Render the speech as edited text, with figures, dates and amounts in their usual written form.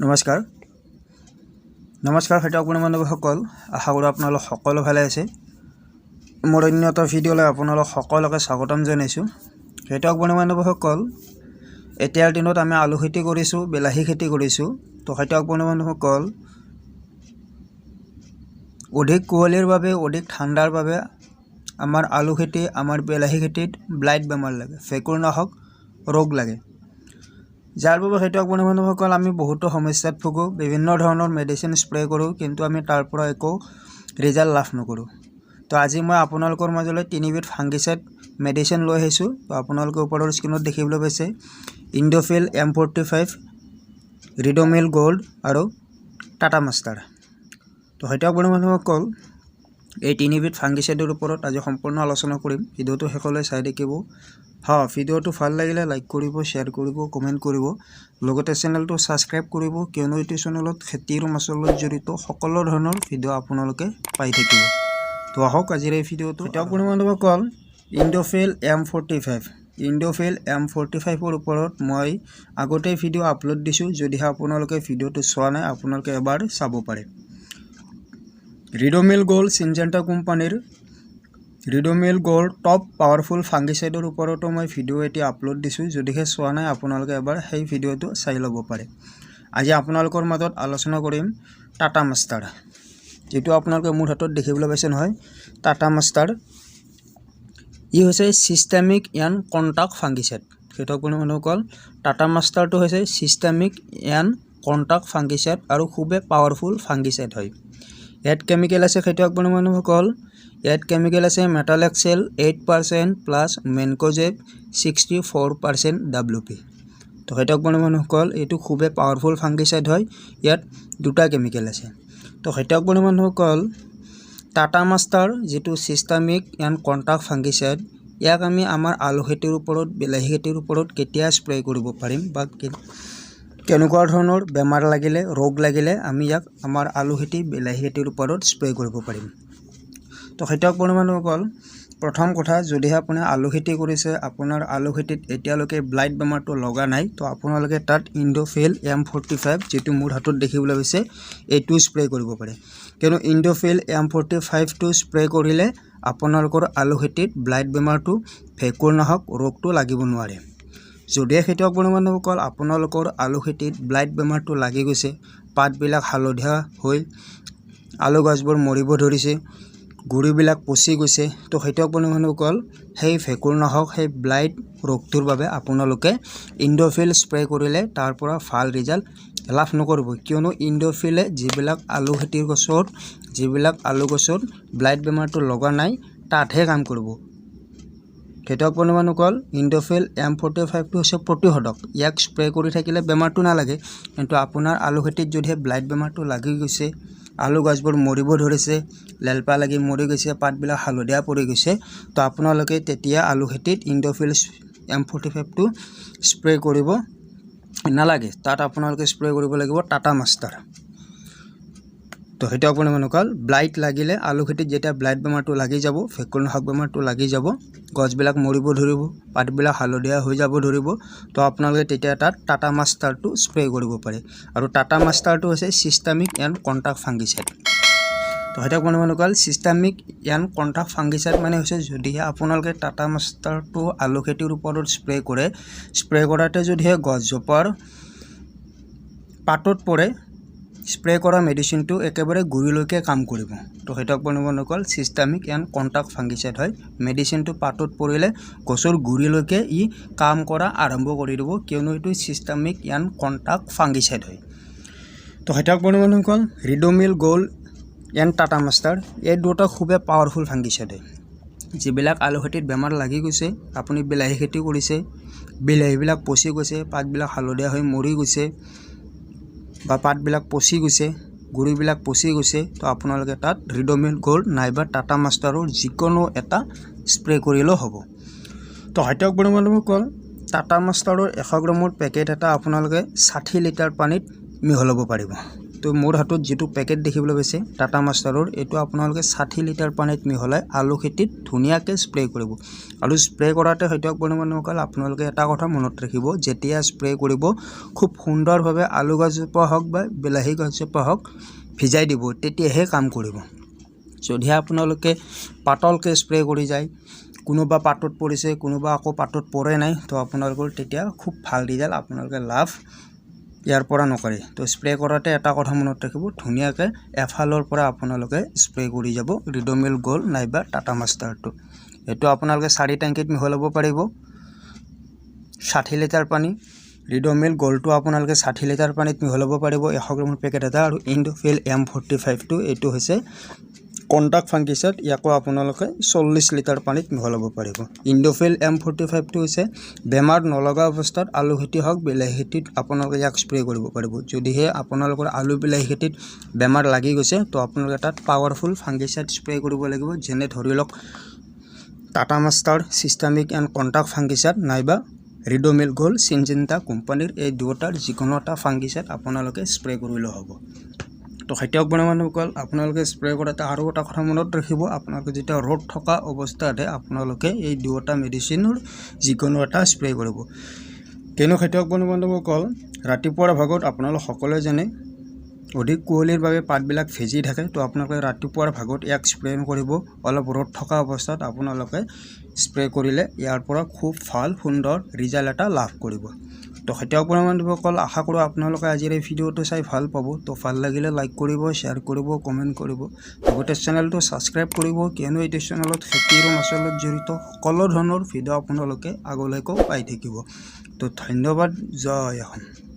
নমস্কাৰ খেতিয়ক বন্ধুসকল, আশা কৰোঁ আপোনালোক সকলো ভালে আছে। মোৰ অন্য এটা ভিডিঅ'লৈ আপোনালোক সকলোকে স্বাগতম জনাইছোঁ। খেতিয়ক বন্ধুসকল, এতিয়াৰ দিনত আমি আলু খেতি কৰিছোঁ, বিলাহী খেতি কৰিছোঁ। তো খেতিয়ক বন্ধুসকল, অধিক কুঁৱলীৰ বাবে, অধিক ঠাণ্ডাৰ বাবে আমাৰ আলু খেতি, আমাৰ বিলাহী খেতিত ব্লাইট বেমাৰ লাগে, ভেঁকুৰনাশক ৰোগ লাগে। যাৰ বাবে খেতিয়ক বন্ধুসকল আমি বহুতো সমস্যাত ভুগোঁ, বিভিন্ন ধৰণৰ মেডিচিন স্প্ৰে কৰোঁ, কিন্তু আমি তাৰ পৰা একো ৰিজাল্ট লাভ নকৰোঁ। তো আজি মই আপোনালোকৰ মাজলৈ 3বিধ ফাংগিচাইড মেডিচিন লৈ আহিছোঁ। তো আপোনালোকে ওপৰৰ স্ক্ৰীনত দেখিবলৈ পাইছে ইণ্ডোফিল M45, ৰিডোমিল গোল্ড আৰু টাটা মাষ্টাৰ। তো খেতিয়ক বন্ধুসকল, এই 3বিধ ফাংগিচাইডৰ ওপৰত আজি সম্পূৰ্ণ আলোচনা কৰিম। ভিডিঅ'টো শেষলৈ চাই দেখিব। ভিডিঅ'টো ভাল লাগিলে লাইক কৰিব, শ্বেয়াৰ কৰিব, কমেণ্ট কৰিব, লগতে চেনেলটো ছাবস্ক্ৰাইব কৰিব, কিয়নো এইটো চেনেলত খেতিৰ মাছৰ লগত জড়িত সকলো ধৰণৰ ভিডিঅ' আপোনালোকে পাই থাকিব। তো আহক আজিৰ এই ভিডিঅ'টো। খেতিয়ক বন্ধুসকল, ইণ্ডোফিল M45ৰ ওপৰত মই আগতেই ভিডিঅ' আপলোড দিছোঁ। যদিহে আপোনালোকে ভিডিঅ'টো চোৱা নাই, আপোনালোকে এবাৰ চাব পাৰে। ৰিডোমিল গোল্ড চিনজেণ্টা কোম্পানীৰ ৰিডোমিল গোল্ড টপ পাৱাৰফুল ফাংগিচাইডৰ ওপৰতো মই ভিডিঅ' এতিয়া আপলোড দিছোঁ। যদিহে চোৱা নাই, আপোনালোকে এবাৰ সেই ভিডিঅ'টো চাই ল'ব পাৰে। আজি আপোনালোকৰ মাজত আলোচনা কৰিম টাটা মাষ্টাৰ, যিটো আপোনালোকে মোৰ হাতত দেখিবলৈ পাইছে নহয়, টাটা মাষ্টাৰ। ই হৈছে ছিষ্টেমিক এণ্ড কণ্টাক্ট ফাংগিচাইড। খেতিয়ক বন্ধুসকল, টাটা মাষ্টাৰটো হৈছে ছিষ্টেমিক এণ্ড কণ্টাক্ট ফাংগিচাইড আৰু খুবেই পাৱাৰফুল ফাংগিচাইড হয়। ইয়াত কেমিকেল আছে খেতিয়ক বন্ধুসকল, ইয়াত কেমিকেল আছে মেটালেক্সেল 8% প্লাছ মেনকোজেব 64% WP। তো খেতিয়ক বন্ধুসকল, এইটো খুবেই পাৱাৰফুল ফাংগিচাইড হয়। ইয়াত দুটা কেমিকেল আছে। তো খেতিয়ক বন্ধুসকল, টাটা মাষ্টাৰ যিটো ছিষ্টেমিক এণ্ড কণ্টাক্ট ফাংগিচাইড, ইয়াক আমি আমাৰ আলু খেতিৰ ওপৰত, বিলাহী খেতিৰ ওপৰত কেতিয়া স্প্ৰে কৰিব পাৰিম বা কেনেকুৱা ধৰণৰ বেমাৰ লাগিলে, ৰোগ লাগিলে আমি ইয়াক আমাৰ আলু খেতি, বিলাহী খেতিৰ ওপৰত স্প্ৰে কৰিব পাৰিম। তো খেতিয়ক বন্ধুসকল, প্ৰথম কথা, যদিহে আপুনি আলু খেতি কৰিছে, আপোনাৰ আলু খেতিত এতিয়ালৈকে ব্লাইট বেমাৰটো লগা নাই, তো আপোনালোকে তাত ইণ্ডোফিল M45, যিটো মোৰ হাতত দেখিবলৈ পাইছে, এইটো স্প্ৰে কৰিব পাৰে। কিয়নো ইণ্ডোফিল M45টো স্প্ৰে কৰিলে আপোনালোকৰ আলু খেতিত ব্লাইট বেমাৰটো, ভেঁকুৰনাশক ৰোগটো লাগিব নোৱাৰে। যদিহে খেতিয়ক বন্ধুসকল আপোনালোকৰ আলু খেতিত ব্লাইট বেমাৰটো লাগি গৈছে, পাতবিলাক হালধীয়া হৈ আলু গছবোৰ মৰিব ধৰিছে, গুৰিবিলাক পচি গৈছে, তো খেতিয়ক বন্ধুসকল সেই ভেঁকুৰনাশক, সেই ব্লাইট ৰোগটোৰ বাবে আপোনালোকে ইণ্ডোফিল স্প্ৰে কৰিলে তাৰ পৰা ভাল ৰিজাল্ট লাভ নকৰিব। কিয়নো ইণ্ডোফিলে যিবিলাক আলু খেতিৰ গছত, যিবিলাক আলু গছত ব্লাইট বেমাৰটো লগা নাই, তাতহে কাম কৰিব। খেতিয়ক বন্ধুসকল, ইণ্ডোফিল M45টো হৈছে প্ৰতিষেধক। ইয়াক স্প্ৰে কৰি থাকিলে বেমাৰটো নালাগে, কিন্তু আপোনাৰ আলু খেতিত যদিহে ব্লাইট বেমাৰটো লাগি গৈছে, আলু গছবোৰ মৰিব ধৰিছে, লেলপা লাগি মৰি গৈছে, পাতবিলাক হালধীয়া পৰি গৈছে, তো আপোনালোকে তেতিয়া আলু খেতিত ইণ্ডোফিল M45টো স্প্ৰে কৰিব নালাগে। তাত আপোনালোকে স্প্ৰে কৰিব লাগিব টাটা মাষ্টাৰ। তো খেতিয়ক বন্ধুসকল, ব্লাইট লাগিলে, আলু খেতিত যেতিয়া ব্লাইট বেমাৰটো লাগি যাব, ভেঁকুৰনাশক বেমাৰটো লাগি যাব, গছবিলাক মৰিব ধৰিব, পাতবিলাক হালধীয়া হৈ যাব ধৰিব, তো আপোনালোকে তেতিয়া তাত টাটা মাষ্টাৰটো স্প্ৰে কৰিব পাৰে। আৰু টাটা মাষ্টাৰটো হৈছে ছিষ্টেমিক এণ্ড কণ্টাক্ট ফাংগিচাইড। তো খেতিয়ক বন্ধুসকল, ছিষ্টেমিক এণ্ড কণ্টাক্ট ফাংগিচাইড মানে হৈছে, যদিহে আপোনালোকে টাটা মাষ্টাৰটো আলু খেতিৰ ওপৰত স্প্ৰে কৰে, স্প্ৰে কৰাতে যদিহে গছজোপাৰ পাতত পৰে, স্প্ৰে কৰা মেডিচিনটো একেবাৰে গুৰিলৈকে কাম কৰিব। তো খেতিয়ক বন্ধুসকল, ছিষ্টেমিক এণ্ড কণ্টাক্ট ফাংগিচাইড হয়। মেডিচিনটো পাতত পৰিলে গছৰ গুৰিলৈকে ই কাম কৰা আৰম্ভ কৰি দিব, কিয়নো এইটো ছিষ্টেমিক এণ্ড কণ্টাক্ট ফাংগিচাইড হয়। তো খেতিয়ক বন্ধুসকল, ৰিডোমিল গোল্ড এণ্ড টাটা মাষ্টাৰ, এই দুটা খুবেই পাৱাৰফুল ফাংগিচাইড হয়। যিবিলাক আলু খেতিত বেমাৰ লাগি গৈছে, আপুনি বিলাহী খেতি কৰিছে, বিলাহীবিলাক পচি গৈছে, পাতবিলাক হালধীয়া হৈ মৰি গৈছে, বা পাতবিলাক পচি গৈছে, গুৰিবিলাক পচি গৈছে, তো আপোনালোকে তাত ৰিডোমিল গোল্ড নাইবা টাটা মাষ্টাৰৰ যিকোনো এটা স্প্ৰে কৰিলেও হ'ব। তো খেতিয়ক বন্ধুসকল, টাটা মাষ্টাৰৰ 100 গ্ৰামৰ পেকেট এটা আপোনালোকে 60 লিটাৰ পানীত মিহলাব পাৰিব। তো মোৰ হাতত যেটো পেকেট দেখিবলৈ পাইছে টাটা মাষ্টাৰৰ এটো আপোনালোকে 60 লিটাৰ পানীত মিহলাই আলু খেতিত ধুনিয়াকৈ স্প্ৰে কৰিব আৰু স্প্ৰে কৰাতে হয়তো বন্ধুসকল আপোনালোকে এটা কথা মনত ৰাখিব যেতিয়া স্প্ৰে কৰিব খুব সুন্দৰভাৱে আলু গছজোপা হওক বা বিলাহী গছজোপা হওক ভিজাই দিব তেতিয়াহে কাম কৰিব যদি আপোনালোকে পাতলকে স্প্ৰে কৰি যায় কোনোবা পাতত পৰিছে কোনোবা আকৌ পাতত পৰে নাই তো আপোনালোকৰ তেতিয়া খুব ভাল ৰিজাল্ট আপোনালোকে লাভ ইয়াৰ পৰা নকৰে তো স্প্ৰে কৰাতে এটা কথা মনত ৰাখিব ধুনিয়াকৈ এফালৰ পৰা আপোনালোকে স্প্ৰে কৰি যাব ৰিডোমিল গোল্ড নাইবা টাটা মাষ্টাৰটো এটো আপোনালোকে 4 টেংকিত মিহলাব পাৰিব 60 লিটাৰ পানী ৰিডোমিল গোল্ডটো আপোনালোকে 60 লিটাৰ পানীত মিহলাব পাৰিব 100 গ্ৰামৰ পেকেট এটা আৰু ইণ্ডোফিল M45 টো এটো হৈছে কন্টাক্ট ফাংগিসাইড ইয়াকো আপোনালোকে 40 লিটাৰ পানীত মিহলাব পাৰিব ইণ্ডোফিল M45 টো হৈছে বেমাৰ নলগা অৱস্থাত আলু খেতি হওক বিলাহী খেতিত আপোনালোকে ইয়াক স্প্ৰে কৰিব পাৰিব যদিহে আপোনালোকৰ আলু বিলাহী খেতিত বেমাৰ লাগি গৈছে তো আপোনালোকে তাত পাৱাৰফুল ফাংগিসাইড স্প্ৰে কৰিব লাগিব যেনে ধৰিলক Tata master systemic and contact fungicide নাইবা ৰিডোমিল গোল্ড সিনজেন্টা কোম্পানীৰ এই দুটাৰ যিকোনো এটা ফাংগিসাইড আপোনালোকে স্প্ৰে কৰিলে হ'ব তো খেতিয়ক বন্ধুসকল আপোনালোকে স্প্ৰে কৰাতে আৰু এটা কথা মনত ৰাখিব আপোনালোকে যেতিয়া ৰ'দ থকা অৱস্থাতে আপোনালোকে এই দুটা মেডিচিনৰ যিকোনো এটা স্প্ৰে কৰিব কেনো খেতিয়ক বন্ধুসকল ৰাতিপুৱাৰ ভাগত আপোনালোক সকলোৱে জানে অধিক কুঁৱলীৰ বাবে পাতবিলাক ভেজি থাকে তো আপোনালোকে ৰাতিপুৱাৰ ভাগত এক স্প্ৰে কৰিব অলপ ৰ'দ থকা অৱস্থাত আপোনালোকে স্প্ৰে কৰিলে ইয়াৰ পৰা খুব ভাল সুন্দৰ ৰিজাল্ট এটা লাভ কৰিব তো খেতিয়ক বন্ধুসকল আশা কৰোঁ আপোনালোকে আজিৰ এই ভিডিঅ'টো চাই ভাল পাব তো ভাল লাগিলে লাইক কৰিব শ্বেয়াৰ কৰিব কমেণ্ট কৰিব লগতে চেনেলটো সাবস্ক্ৰাইব কৰিব কিয়নো এই চেনেলত খেতিৰ মাছলত জড়িত সকলো ধৰণৰ ভিডিঅ' আপোনালোকে আগলৈকো পাই থাকিব তো ধন্যবাদ জয় অসম।